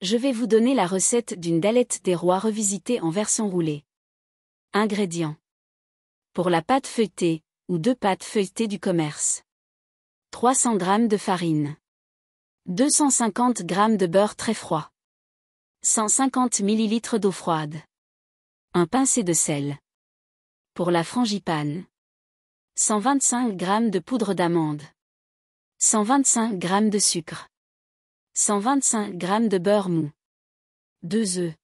Je vais vous donner la recette d'une galette des rois revisitée en version roulée. Ingrédients. Pour la pâte feuilletée, ou 2 pâtes feuilletées du commerce. 300 g de farine. 250 g de beurre très froid. 150 ml d'eau froide. Un pincé de sel. Pour la frangipane. 125 g de poudre d'amande. 125 g de sucre. 125 g de beurre mou. 2 œufs.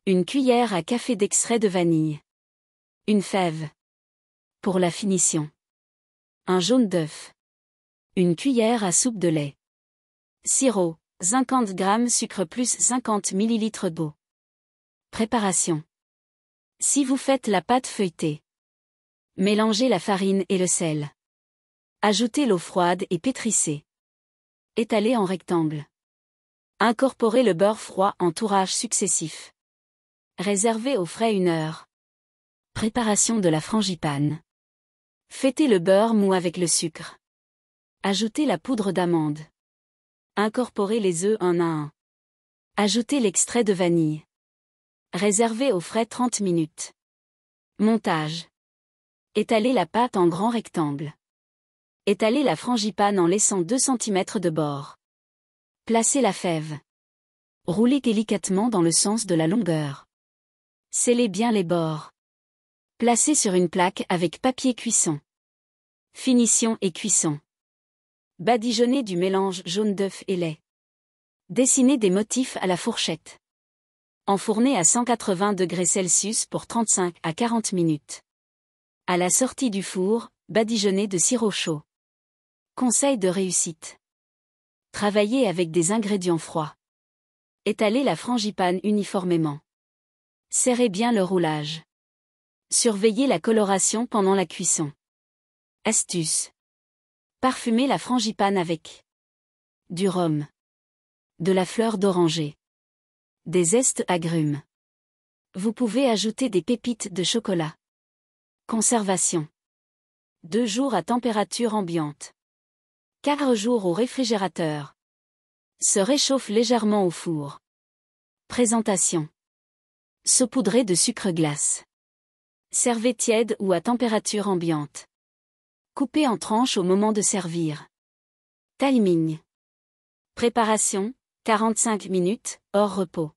Une cuillère à café d'extrait de vanille. Une fève. Pour la finition. Un jaune d'œuf. Une cuillère à soupe de lait. Sirop, 50 g sucre plus 50 ml d'eau. Préparation. Si vous faites la pâte feuilletée, mélangez la farine et le sel. Ajoutez l'eau froide et pétrissez. Étalez en rectangle. Incorporez le beurre froid en tourrages successifs. Réservez au frais 1 heure. Préparation de la frangipane. Fêtez le beurre mou avec le sucre. Ajoutez la poudre d'amande. Incorporez les œufs un à un. Ajoutez l'extrait de vanille. Réservez au frais 30 minutes. Montage. Étalez la pâte en grands rectangles. Étalez la frangipane en laissant 2 cm de bord. Placez la fève. Roulez délicatement dans le sens de la longueur. Scellez bien les bords. Placez sur une plaque avec papier cuisson. Finition et cuisson. Badigeonnez du mélange jaune d'œuf et lait. Dessinez des motifs à la fourchette. Enfournez à 180 degrés Celsius pour 35 à 40 minutes. À la sortie du four, badigeonnez de sirop chaud. Conseil de réussite. Travaillez avec des ingrédients froids. Étalez la frangipane uniformément. Serrez bien le roulage. Surveillez la coloration pendant la cuisson. Astuce. Parfumez la frangipane avec du rhum, de la fleur d'oranger, des zestes agrumes. Vous pouvez ajouter des pépites de chocolat. Conservation. 2 jours à température ambiante. 4 jours au réfrigérateur. Se réchauffe légèrement au four. Présentation. Saupoudré de sucre glace. Servez tiède ou à température ambiante. Coupez en tranches au moment de servir. Timing. Préparation, 45 minutes, hors repos.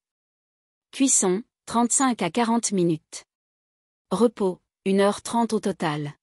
Cuisson, 35 à 40 minutes. Repos, 1h30 au total.